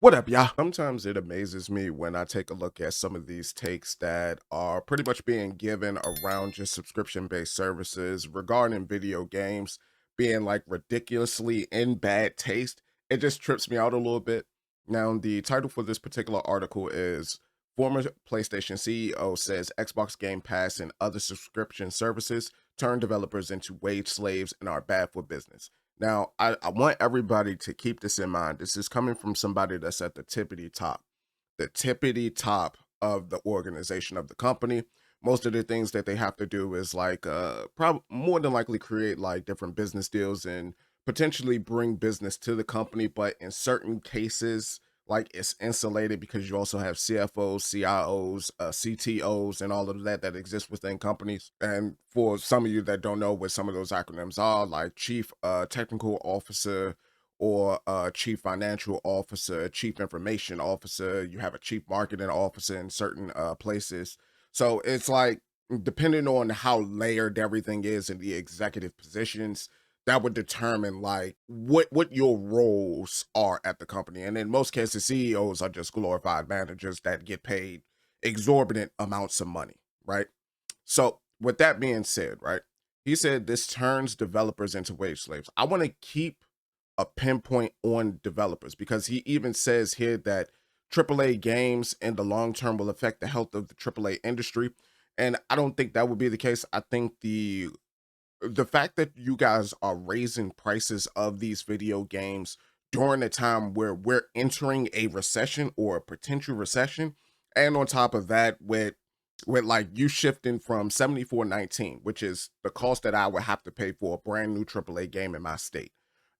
What up, y'all? Sometimes it amazes me when I take a look at some of these takes that are pretty much being given around just subscription-based services regarding video games being like ridiculously in bad taste. It just trips me out a little bit. Now, the title for this particular article is Former PlayStation CEO says Xbox Game Pass and other subscription services turn developers into wage slaves and are bad for business. Now, I want everybody to keep this in mind. This is coming from somebody that's at the tippity top of the organization of the company. Most of the things that they have to do is like, more than likely create like different business deals and potentially bring business to the company. But in certain cases, like it's insulated because you also have CFOs, CIOs, CTOs, and all of that that exists within companies. And for some of you that don't know what some of those acronyms are, like Chief Technical Officer or Chief Financial Officer, Chief Information Officer, you have a Chief Marketing Officer in certain places. So it's like depending on how layered everything is in the executive positions, that would determine like what your roles are at the company. And in most cases, CEOs are just glorified managers that get paid exorbitant amounts of money, right? So with that being said, right, he said this turns developers into wage slaves. I want to keep a pinpoint on developers because he even says here that AAA games in the long term will affect the health of the AAA industry. And I don't think that would be the case. I think the fact that you guys are raising prices of these video games during a time where we're entering a recession or a potential recession, and on top of that, with like you shifting from 74.19, which is the cost that I would have to pay for a brand new AAA game in my state.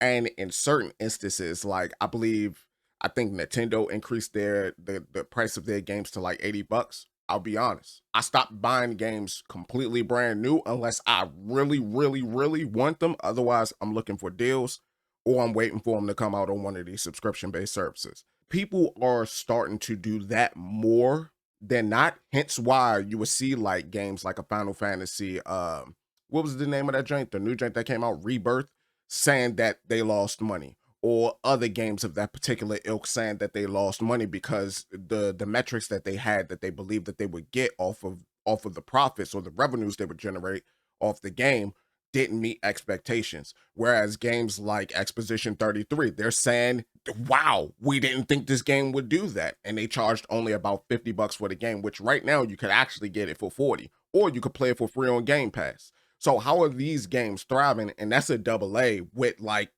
And in certain instances, like I think Nintendo increased the price of their games to like 80 bucks. I'll be honest. I stopped buying games completely brand new unless I really, really, really want them. Otherwise, I'm looking for deals or I'm waiting for them to come out on one of these subscription-based services. People are starting to do that more than not. Hence why you would see like games like a Final Fantasy. What was the name of that joint? The new joint that came out, Rebirth, saying that they lost money, or other games of that particular ilk saying that they lost money because the metrics that they had that they believed that they would get off of the profits or the revenues they would generate off the game didn't meet expectations. Whereas games like Exposition 33, they're saying, wow, we didn't think this game would do that. And they charged only about 50 bucks for the game, which right now you could actually get it for 40, or you could play it for free on Game Pass. So how are these games thriving? And that's a double A with like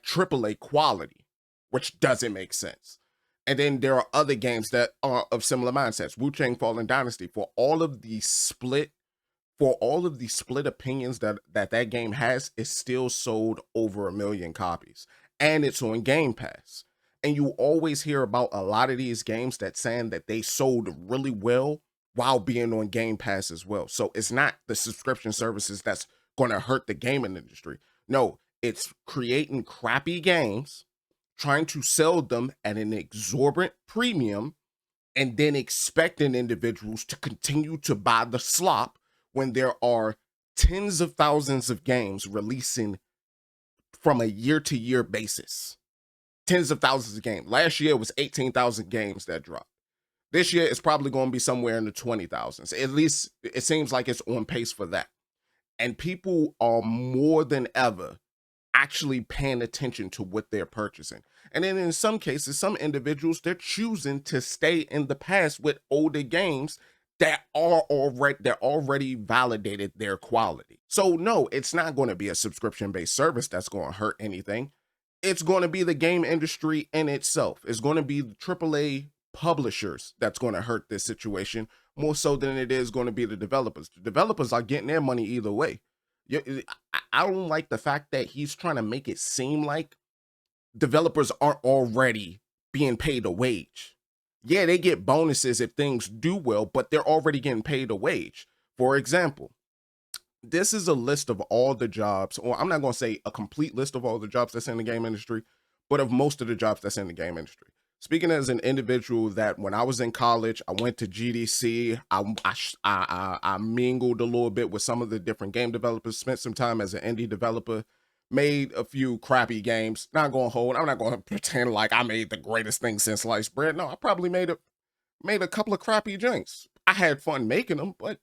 triple A quality, which doesn't make sense. And then there are other games that are of similar mindsets. Wu-Chang Fallen Dynasty, for all of the split opinions that game has, is still sold over 1 million copies. And it's on Game Pass. And you always hear about a lot of these games that saying that they sold really well while being on Game Pass as well. So it's not the subscription services that's going to hurt the gaming industry. No, it's creating crappy games, trying to sell them at an exorbitant premium, and then expecting individuals to continue to buy the slop when there are tens of thousands of games releasing from a year to year basis. Tens of thousands of games. Last year it was 18,000 games that dropped. This year it's probably going to be somewhere in the 20,000s. At least it seems like it's on pace for that. And people are more than ever actually paying attention to what they're purchasing. And then in some cases, some individuals, they're choosing to stay in the past with older games that already validated their quality. So no, it's not going to be a subscription-based service that's going to hurt anything. It's going to be the game industry in itself. It's going to be the AAA publishers that's going to hurt this situation more so than it is going to be the developers. The developers are getting their money either way. I don't like the fact that he's trying to make it seem like developers aren't already being paid a wage. Yeah, they get bonuses if things do well, but they're already getting paid a wage. For example, this is a list of all the jobs, or I'm not going to say a complete list of all the jobs that's in the game industry, but of most of the jobs that's in the game industry. Speaking as an individual that when I was in college, I went to GDC, I mingled a little bit with some of the different game developers, spent some time as an indie developer, made a few crappy games. Not going to hold. I'm not going to pretend like I made the greatest thing since sliced bread. No, I probably made a couple of crappy joints. I had fun making them, but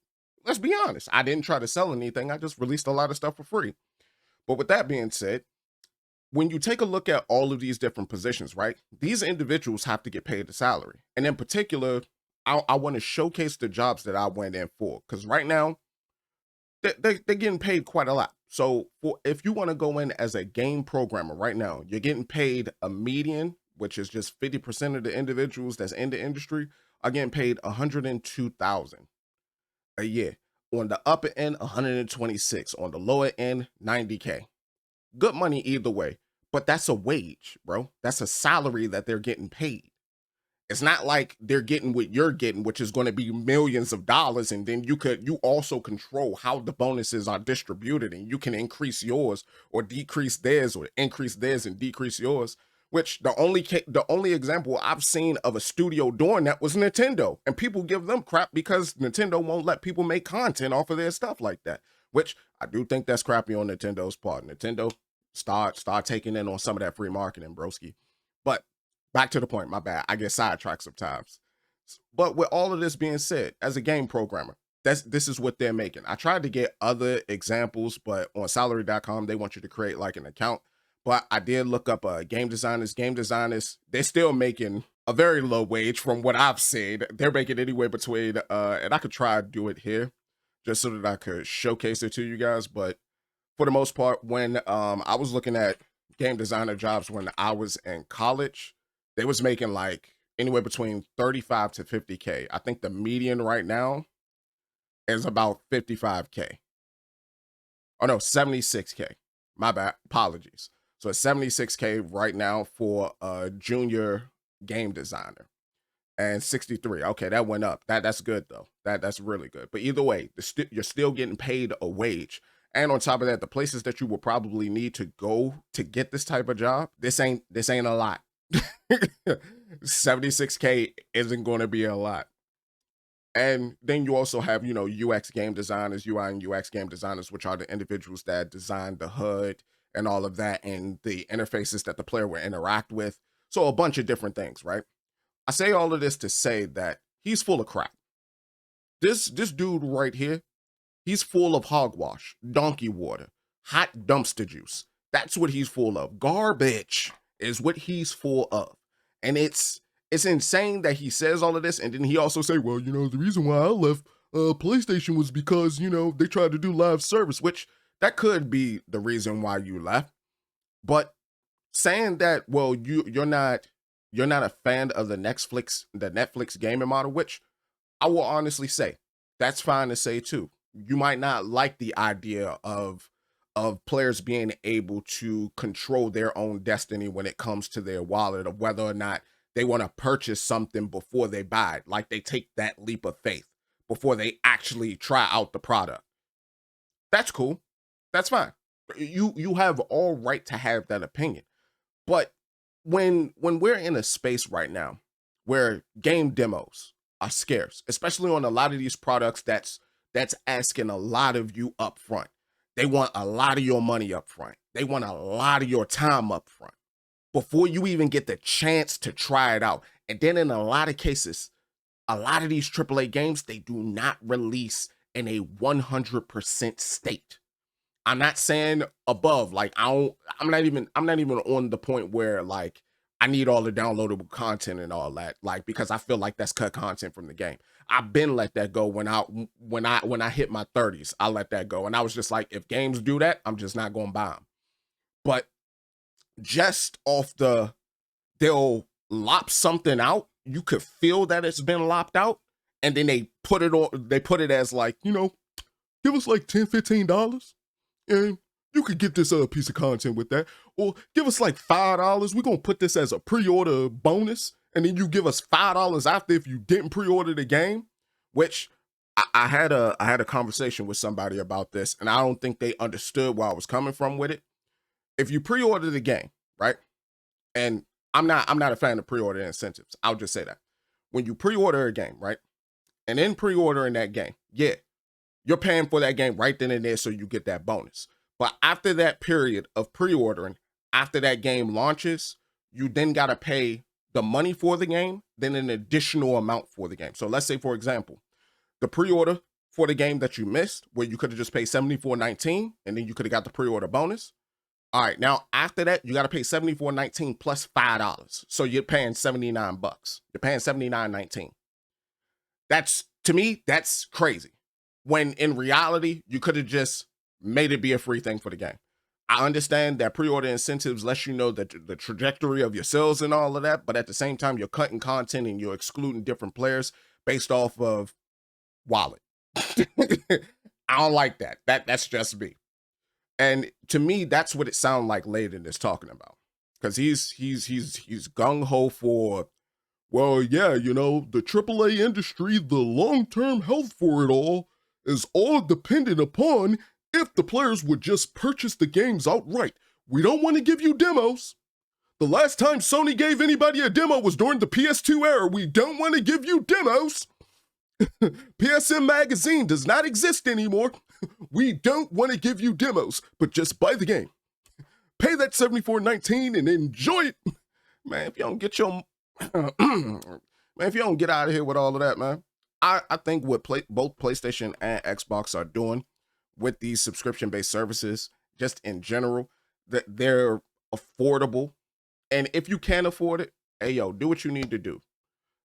let's be honest, I didn't try to sell anything. I just released a lot of stuff for free. But with that being said, when you take a look at all of these different positions, right? These individuals have to get paid a salary. And in particular, I want to showcase the jobs that I went in for. Because right now, they're getting paid quite a lot. So if you want to go in as a game programmer right now, you're getting paid a median, which is just 50% of the individuals that's in the industry are getting paid 102,000 a year. On the upper end, 126. On the lower end, 90K. Good money either way, but that's a wage, bro. That's a salary that they're getting paid. It's not like they're getting what you're getting, which is going to be millions of dollars, and then you also control how the bonuses are distributed, and you can increase yours or decrease theirs, or increase theirs and decrease yours. Which the only example I've seen of a studio doing that was Nintendo, and people give them crap because Nintendo won't let people make content off of their stuff like that. Which I do think that's crappy on Nintendo's part. Nintendo, start taking in on some of that free marketing, broski. But back to the point, my bad. I get sidetracked sometimes. But with all of this being said, as a game programmer, this is what they're making. I tried to get other examples, but on salary.com, they want you to create like an account. But I did look up game designers. Game designers, they're still making a very low wage from what I've seen. They're making anywhere between, and I could try to do it here just so that I could showcase it to you guys. But for the most part, when I was looking at game designer jobs when I was in college, they was making like anywhere between 35 to 50K. I think the median right now is about 55K. Oh no, 76K. My bad. Apologies. So it's 76K right now for a junior game designer. And 63. Okay, that went up. That's good though. That's really good. But either way, you're still getting paid a wage. And on top of that, the places that you will probably need to go to get this type of job, this ain't a lot. 76K isn't going to be a lot. And then you also have, UX game designers, UI and UX game designers, which are the individuals that design the HUD and all of that and the interfaces that the player will interact with. So a bunch of different things, right? I say all of this to say that he's full of crap. This dude right here, he's full of hogwash, donkey water, hot dumpster juice. That's what he's full of. Garbage is what he's full of. And it's insane that he says all of this, and then he also say, well, the reason why I left PlayStation was because, they tried to do live service, which that could be the reason why you left. But saying that, well, you're not a fan of the Netflix gaming model, which I will honestly say that's fine to say too. You might not like the idea of players being able to control their own destiny when it comes to their wallet, of whether or not they want to purchase something before they buy it, like they take that leap of faith before they actually try out the product. That's cool. That's fine. You have all right to have that opinion. But when we're in a space right now where game demos are scarce, especially on a lot of these products that's asking a lot of you up front. They want a lot of your money up front. They want a lot of your time up front before you even get the chance to try it out. And then in a lot of cases, a lot of these AAA games, they do not release in a 100% state. I'm not saying above, like I'm not even on the point where like I need all the downloadable content and all that, like, because I feel like that's cut content from the game. I've been let that go when I hit my 30s. I let that go, and I was just like, if games do that, I'm just not gonna buy them. But just off they'll lop something out. You could feel that it's been lopped out, and then they put it as like, give us like $10-15, and you could get this piece of content with that. Or give us like $5. We're going to put this as a pre-order bonus. And then you give us $5 after if you didn't pre-order the game. Which I had a conversation with somebody about this, and I don't think they understood where I was coming from with it. If you pre-order the game, right? And I'm not a fan of pre-order incentives. I'll just say that. When you pre-order a game, right? And in pre-ordering that game, yeah, you're paying for that game right then and there so you get that bonus. But after that period of pre-ordering, after that game launches, you then got to pay the money for the game, then an additional amount for the game. So let's say, for example, the pre-order for the game that you missed, where you could have just paid $74.19 and then you could have got the pre-order bonus. All right, now after that, you got to pay $74.19 plus $5. So you're paying 79 bucks. You're paying 79.19. That's, to me, that's crazy. When in reality, you could have just made it be a free thing for the game. I understand that pre-order incentives let you know that the trajectory of your sales and all of that, but at the same time, you're cutting content and you're excluding different players based off of wallet. I don't like that. That's just me. And to me, that's what it sounds like Layden is talking about. Because he's gung-ho for, well, yeah, you know, the AAA industry, the long-term health for it all is all dependent upon if the players would just purchase the games outright. We don't want to give you demos. The last time Sony gave anybody a demo was during the PS2 era. We don't want to give you demos. PSN Magazine does not exist anymore. We don't want to give you demos, but just buy the game. Pay that $74.19 and enjoy it. Man, if you don't get your... man, if you don't get out of here with all of that, man, I think what both PlayStation and Xbox are doing with these subscription-based services, just in general, that they're affordable. And if you can't afford it, hey, yo, do what you need to do.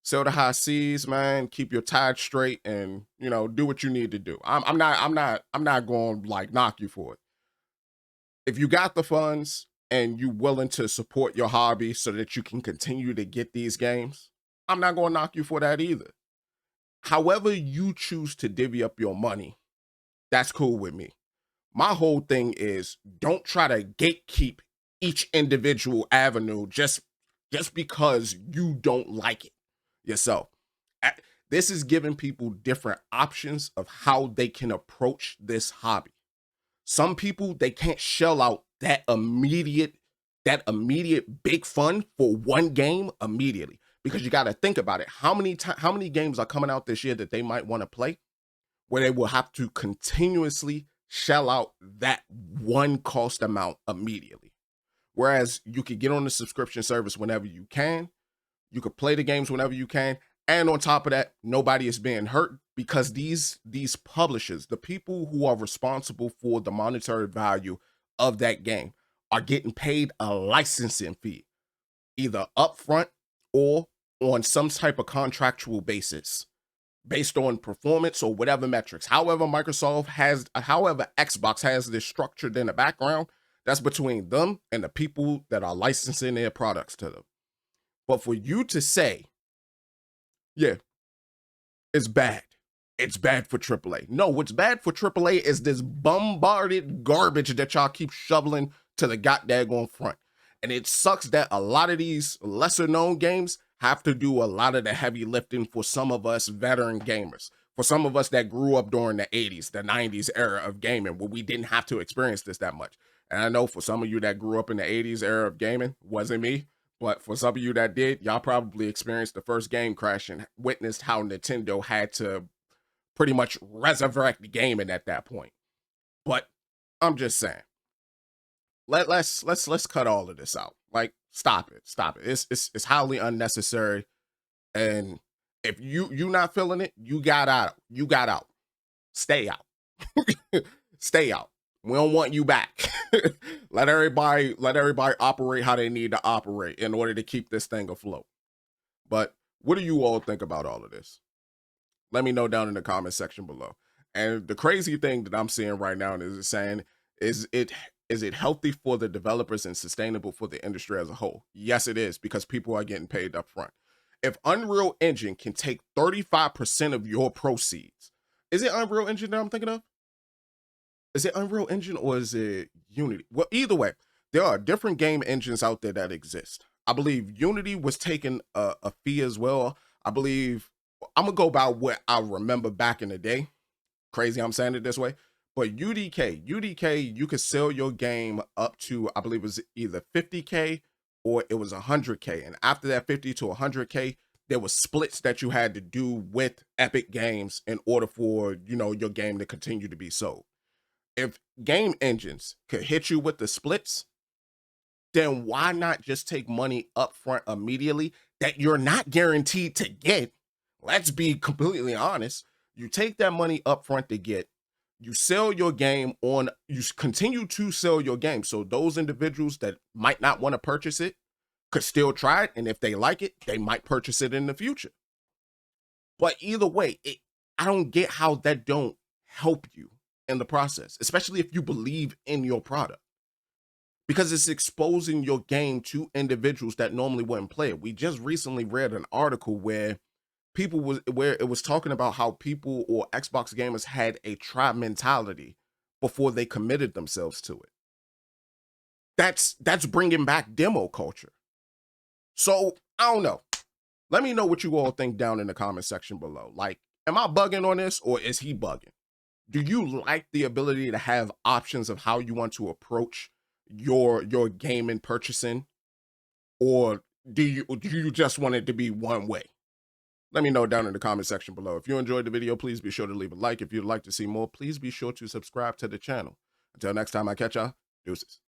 Sell the high seas, man. Keep your tide straight, and you know, do what you need to do. I'm not going to like knock you for it. If you got the funds and you willing to support your hobby so that you can continue to get these games, I'm not going to knock you for that either. However you choose to divvy up your money, that's cool with me. My whole thing is don't try to gatekeep each individual avenue just because you don't like it yourself. This is giving people different options of how they can approach this hobby. Some people, they can't shell out that immediate big fund for one game immediately, because you got to think about it. How many games are coming out this year that they might want to play where they will have to continuously shell out that one cost amount immediately? Whereas you could get on the subscription service whenever you can. You could play the games whenever you can. And on top of that, nobody is being hurt, because these publishers, the people who are responsible for the monetary value of that game, are getting paid a licensing fee, either upfront or on some type of contractual basis, based on performance or whatever metrics. However Xbox has this structured in the background, that's between them and the people that are licensing their products to them. But for you to say, yeah, it's bad. It's bad for AAA. No, what's bad for AAA is this bombarded garbage that y'all keep shoveling to the goddamn front. And it sucks that a lot of these lesser known games have to do a lot of the heavy lifting for some of us veteran gamers. For some of us that grew up during the 80s, the 90s era of gaming, where we didn't have to experience this that much. And I know for some of you that grew up in the 80s era of gaming, wasn't me. But for some of you that did, y'all probably experienced the first game crash and witnessed how Nintendo had to pretty much resurrect gaming at that point. But I'm just saying, let's cut all of this out. Like, stop it. It's highly unnecessary. And if you not feeling it, you got out. Stay out. Stay out. We don't want you back. Let everybody operate how they need to operate in order to keep this thing afloat. But what do you all think about all of this? Let me know down in the comment section below. And the crazy thing that I'm seeing right now is saying, is it healthy for the developers and sustainable for the industry as a whole? Yes, it is, because people are getting paid up front. If Unreal Engine can take 35% of your proceeds, is it Unreal Engine that I'm thinking of? Is it Unreal Engine or is it Unity? Well, either way, there are different game engines out there that exist. I believe Unity was taking a fee as well. I believe, I'm going to go by what I remember back in the day. Crazy I'm saying it this way. But UDK, you could sell your game up to, I believe it was either 50K or it was 100K. And after that 50 to 100K, there was splits that you had to do with Epic Games in order for, you know, your game to continue to be sold. If game engines could hit you with the splits, then why not just take money up front immediately that you're not guaranteed to get? Let's be completely honest. You take that money up front to get, you sell your game on, continue to sell your game. So those individuals that might not want to purchase it could still try it. And if they like it, they might purchase it in the future. But either way, I don't get how that don't help you in the process, especially if you believe in your product, because it's exposing your game to individuals that normally wouldn't play it. We just recently read an article where it was talking about how people or Xbox gamers had a try mentality before they committed themselves to it. That's bringing back demo culture. So I don't know. Let me know what you all think down in the comment section below. Like, am I bugging on this, or is he bugging? Do you like the ability to have options of how you want to approach your gaming purchasing, or do you just want it to be one way? Let me know down in the comment section below. If you enjoyed the video, please be sure to leave a like. If you'd like to see more, please be sure to subscribe to the channel. Until next time I catch y'all, deuces.